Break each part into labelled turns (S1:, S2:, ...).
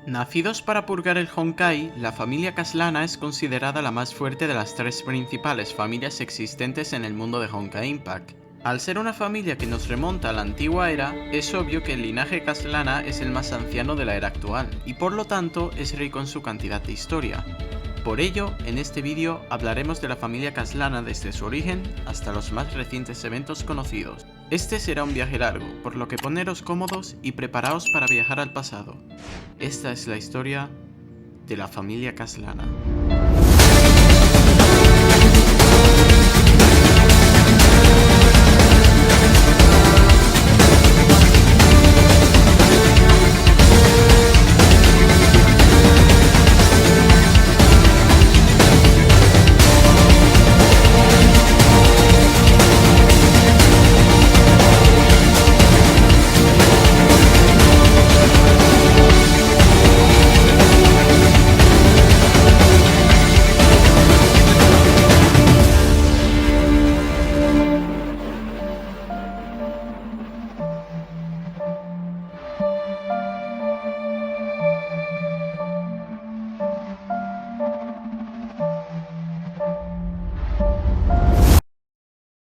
S1: Nacidos para purgar el Honkai, la familia Caslana es considerada la más fuerte de las tres principales familias existentes en el mundo de Honkai Impact. Al ser una familia que nos remonta a la antigua era, es obvio que el linaje Caslana es el más anciano de la era actual, y por lo tanto es rico en su cantidad de historia. Por ello, en este vídeo hablaremos de la familia Caslana desde su origen hasta los más recientes eventos conocidos. Este será un viaje largo, por lo que poneros cómodos y preparaos para viajar al pasado. Esta es la historia de la familia Caslana.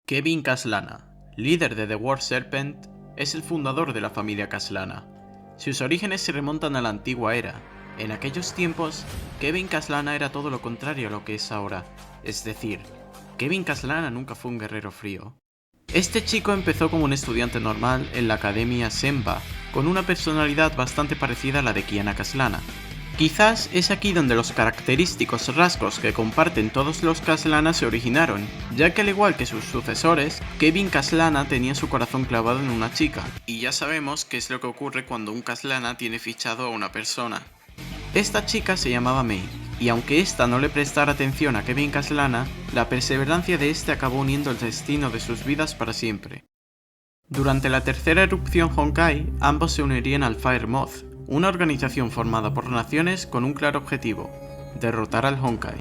S1: Kevin Caslana, líder de The War Serpent, es el fundador de la familia Caslana. Sus orígenes se remontan a la antigua era. En aquellos tiempos, Kevin Caslana era todo lo contrario a lo que es ahora. Es decir, Kevin Caslana nunca fue un guerrero frío. Este chico empezó como un estudiante normal en la Academia Senba, con una personalidad bastante parecida a la de Kiana Caslana. Quizás es aquí donde los característicos rasgos que comparten todos los Caslana se originaron, ya que al igual que sus sucesores, Kevin Caslana tenía su corazón clavado en una chica, y ya sabemos qué es lo que ocurre cuando un Caslana tiene fichado a una persona. Esta chica se llamaba Mei, y aunque ésta no le prestara atención a Kevin Caslana, la perseverancia de este acabó uniendo el destino de sus vidas para siempre. Durante la tercera erupción Honkai, ambos se unirían al Fire Moth, una organización formada por naciones con un claro objetivo: derrotar al Honkai.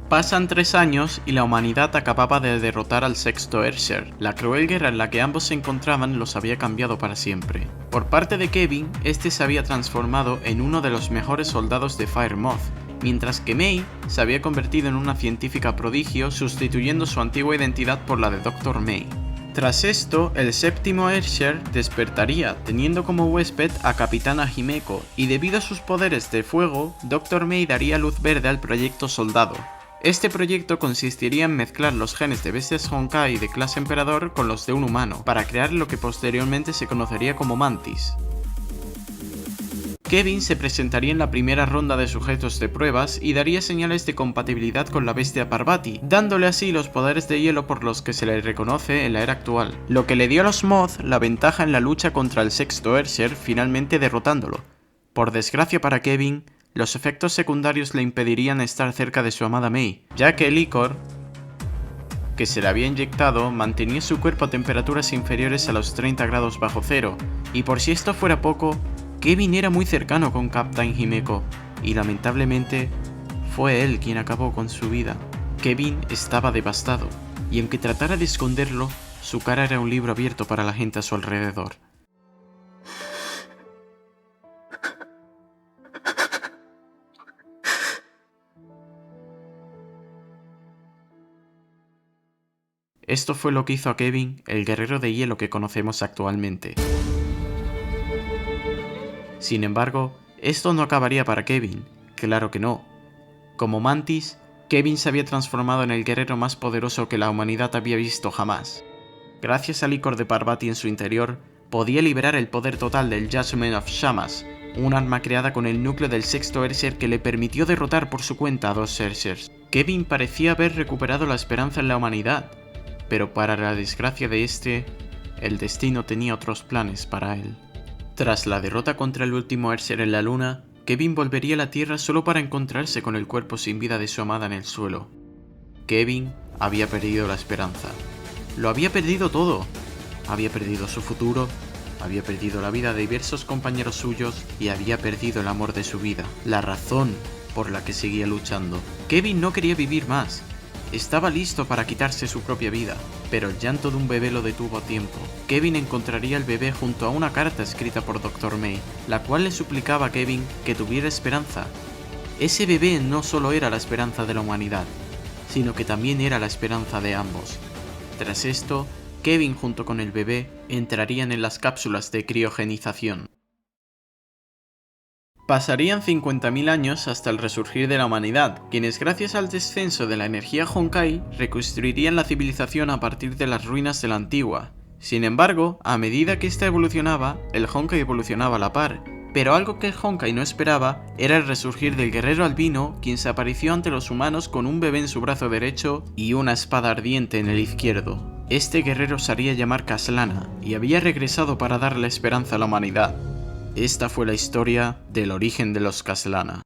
S1: Pasan 3 años y la humanidad acababa de derrotar al sexto Earthshare. La cruel guerra en la que ambos se encontraban los había cambiado para siempre. Por parte de Kevin, este se había transformado en uno de los mejores soldados de Fire Moth, mientras que Mei se había convertido en una científica prodigio, sustituyendo su antigua identidad por la de Dr. Mei. Tras esto, el séptimo Earthshare despertaría, teniendo como huésped a Capitana Himeko, y debido a sus poderes de fuego, Dr. Mei daría luz verde al proyecto Soldado. Este proyecto consistiría en mezclar los genes de bestias Honkai de clase Emperador con los de un humano, para crear lo que posteriormente se conocería como Mantis. Kevin se presentaría en la primera ronda de sujetos de pruebas y daría señales de compatibilidad con la bestia Parvati, dándole así los poderes de hielo por los que se le reconoce en la era actual, lo que le dio a los Moth la ventaja en la lucha contra el sexto Earthshare, finalmente derrotándolo. Por desgracia para Kevin, los efectos secundarios le impedirían estar cerca de su amada Mei, ya que el licor que se le había inyectado mantenía su cuerpo a temperaturas inferiores a los 30 grados bajo cero, y por si esto fuera poco, Kevin era muy cercano con Captain Himeko, y lamentablemente fue él quien acabó con su vida. Kevin estaba devastado, y aunque tratara de esconderlo, su cara era un libro abierto para la gente a su alrededor. Esto fue lo que hizo a Kevin el guerrero de hielo que conocemos actualmente. Sin embargo, esto no acabaría para Kevin, claro que no. Como Mantis, Kevin se había transformado en el guerrero más poderoso que la humanidad había visto jamás. Gracias al licor de Parvati en su interior, podía liberar el poder total del Judgment of Shamas, un arma creada con el núcleo del sexto Earthshare que le permitió derrotar por su cuenta a 2 Earthshares. Kevin parecía haber recuperado la esperanza en la humanidad, pero para la desgracia de este, el destino tenía otros planes para él. Tras la derrota contra el último Earthshare en la luna, Kevin volvería a la Tierra solo para encontrarse con el cuerpo sin vida de su amada en el suelo. Kevin había perdido la esperanza. Lo había perdido todo. Había perdido su futuro, había perdido la vida de diversos compañeros suyos y había perdido el amor de su vida, la razón por la que seguía luchando. Kevin no quería vivir más. Estaba listo para quitarse su propia vida, pero el llanto de un bebé lo detuvo a tiempo. Kevin encontraría al bebé junto a una carta escrita por Dr. May, la cual le suplicaba a Kevin que tuviera esperanza. Ese bebé no solo era la esperanza de la humanidad, sino que también era la esperanza de ambos. Tras esto, Kevin junto con el bebé entrarían en las cápsulas de criogenización. Pasarían 50.000 años hasta el resurgir de la humanidad, quienes gracias al descenso de la energía Honkai reconstruirían la civilización a partir de las ruinas de la antigua. Sin embargo, a medida que ésta evolucionaba, el Honkai evolucionaba a la par, pero algo que el Honkai no esperaba era el resurgir del guerrero albino, quien se apareció ante los humanos con un bebé en su brazo derecho y una espada ardiente en el izquierdo. Este guerrero se haría llamar Caslana y había regresado para darle esperanza a la humanidad. Esta fue la historia del origen de los Caslana.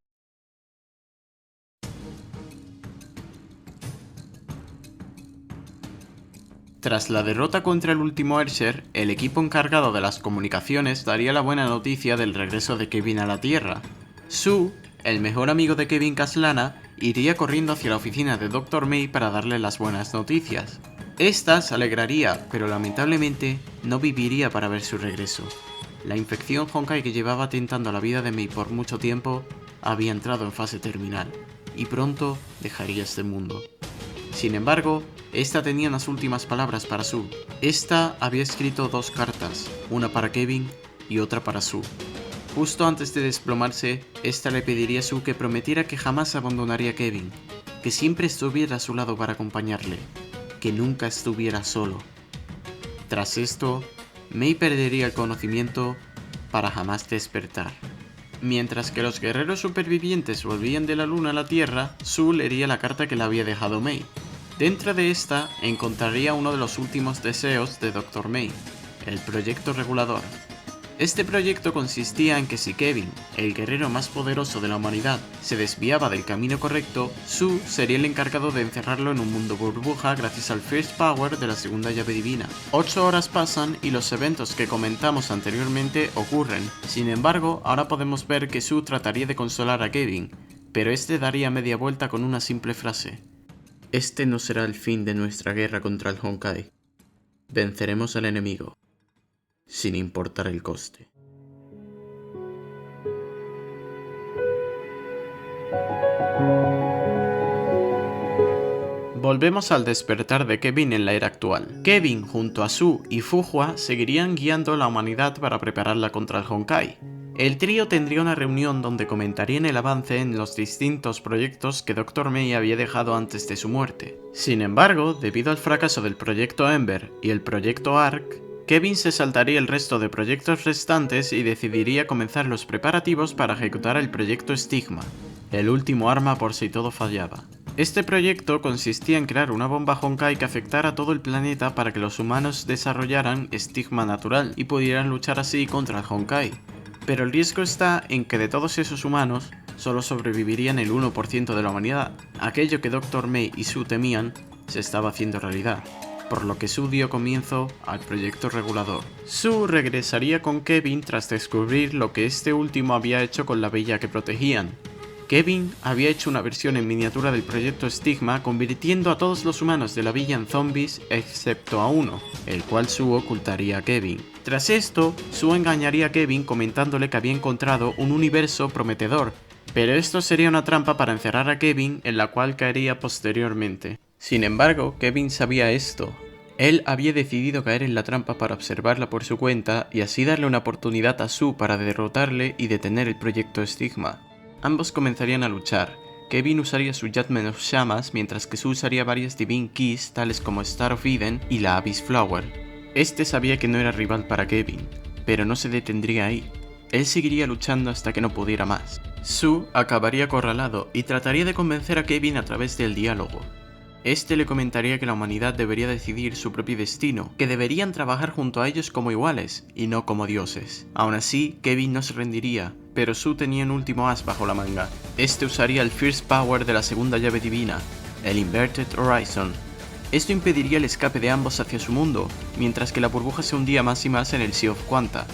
S1: Tras la derrota contra el último Erser, el equipo encargado de las comunicaciones daría la buena noticia del regreso de Kevin a la Tierra. Sue, el mejor amigo de Kevin Caslana, iría corriendo hacia la oficina de Dr. May para darle las buenas noticias. Esta se alegraría, pero lamentablemente no viviría para ver su regreso. La infección Honkai que llevaba tentando la vida de May por mucho tiempo había entrado en fase terminal, y pronto dejaría este mundo. Sin embargo, esta tenía unas últimas palabras para Sue. Esta había escrito 2 cartas, una para Kevin y otra para Sue. Justo antes de desplomarse, esta le pediría a Sue que prometiera que jamás abandonaría a Kevin, que siempre estuviera a su lado para acompañarle, que nunca estuviera solo. Tras esto, May perdería el conocimiento para jamás despertar. Mientras que los guerreros supervivientes volvían de la luna a la Tierra, Sue leería la carta que le había dejado May. Dentro de esta encontraría uno de los últimos deseos de Dr. May, el proyecto regulador. Este proyecto consistía en que si Kevin, el guerrero más poderoso de la humanidad, se desviaba del camino correcto, Sue sería el encargado de encerrarlo en un mundo burbuja gracias al First Power de la segunda llave divina. 8 horas pasan y los eventos que comentamos anteriormente ocurren. Sin embargo, ahora podemos ver que Sue trataría de consolar a Kevin, pero este daría media vuelta con una simple frase. Este no será el fin de nuestra guerra contra el Honkai. Venceremos al enemigo, sin importar el coste. Volvemos al despertar de Kevin en la era actual. Kevin junto a Sue y Fuhua seguirían guiando a la humanidad para prepararla contra el Honkai. El trío tendría una reunión donde comentarían el avance en los distintos proyectos que Dr. May había dejado antes de su muerte. Sin embargo, debido al fracaso del proyecto Ember y el proyecto Ark, Kevin se saltaría el resto de proyectos restantes y decidiría comenzar los preparativos para ejecutar el proyecto Stigma, el último arma por si todo fallaba. Este proyecto consistía en crear una bomba Honkai que afectara a todo el planeta para que los humanos desarrollaran Stigma natural y pudieran luchar así contra el Honkai. Pero el riesgo está en que de todos esos humanos, solo sobrevivirían el 1% de la humanidad. Aquello que Dr. May y Sue temían se estaba haciendo realidad, por lo que Sue dio comienzo al proyecto regulador. Sue regresaría con Kevin tras descubrir lo que este último había hecho con la bella que protegían. Kevin había hecho una versión en miniatura del proyecto Stigma convirtiendo a todos los humanos de la villa en zombies excepto a uno, el cual Sue ocultaría a Kevin. Tras esto, Sue engañaría a Kevin comentándole que había encontrado un universo prometedor, pero esto sería una trampa para encerrar a Kevin en la cual caería posteriormente. Sin embargo, Kevin sabía esto. Él había decidido caer en la trampa para observarla por su cuenta y así darle una oportunidad a Sue para derrotarle y detener el proyecto Stigma. Ambos comenzarían a luchar. Kevin usaría su Judgment of Shamas mientras que Sue usaría varias Divine Keys tales como Star of Eden y la Abyss Flower. Este sabía que no era rival para Kevin, pero no se detendría ahí. Él seguiría luchando hasta que no pudiera más. Sue acabaría acorralado y trataría de convencer a Kevin a través del diálogo. Este le comentaría que la humanidad debería decidir su propio destino, que deberían trabajar junto a ellos como iguales y no como dioses. Aún así, Kevin no se rendiría, pero Sue tenía un último as bajo la manga. Este usaría el First Power de la segunda llave divina, el Inverted Horizon. Esto impediría el escape de ambos hacia su mundo, mientras que la burbuja se hundía más y más en el Sea of Quanta.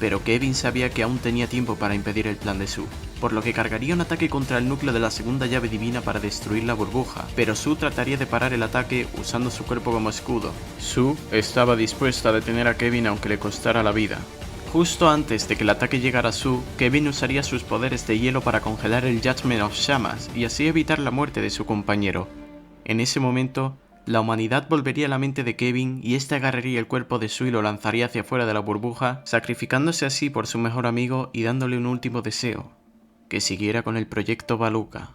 S1: pero Kevin sabía que aún tenía tiempo para impedir el plan de Sue, por lo que cargaría un ataque contra el núcleo de la segunda llave divina para destruir la burbuja, pero Sue trataría de parar el ataque usando su cuerpo como escudo. Sue estaba dispuesta a detener a Kevin aunque le costara la vida. Justo antes de que el ataque llegara a Sue, Kevin usaría sus poderes de hielo para congelar el Judgment of Shamas y así evitar la muerte de su compañero. En ese momento, la humanidad volvería a la mente de Kevin y este agarraría el cuerpo de Sue y lo lanzaría hacia afuera de la burbuja, sacrificándose así por su mejor amigo y dándole un último deseo: que siguiera con el proyecto Baluka.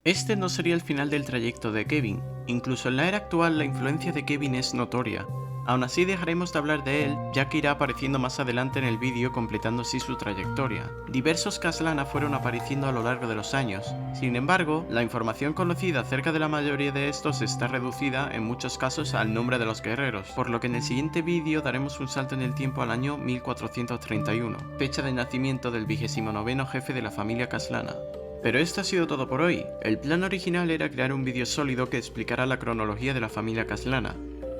S1: Este no sería el final del trayecto de Kevin. Incluso en la era actual la influencia de Kevin es notoria. Aún así dejaremos de hablar de él, ya que irá apareciendo más adelante en el vídeo completando así su trayectoria. Diversos Kashlana fueron apareciendo a lo largo de los años. Sin embargo, la información conocida acerca de la mayoría de estos está reducida en muchos casos al nombre de los guerreros, por lo que en el siguiente vídeo daremos un salto en el tiempo al año 1431, fecha de nacimiento del 29º jefe de la familia Kashlana. Pero esto ha sido todo por hoy. El plan original era crear un vídeo sólido que explicara la cronología de la familia Kashlana,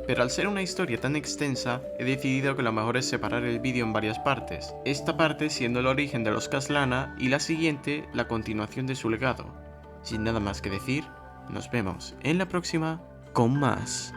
S1: pero al ser una historia tan extensa, he decidido que lo mejor es separar el vídeo en varias partes, esta parte siendo el origen de los Kashlana y la siguiente la continuación de su legado. Sin nada más que decir, nos vemos en la próxima con más.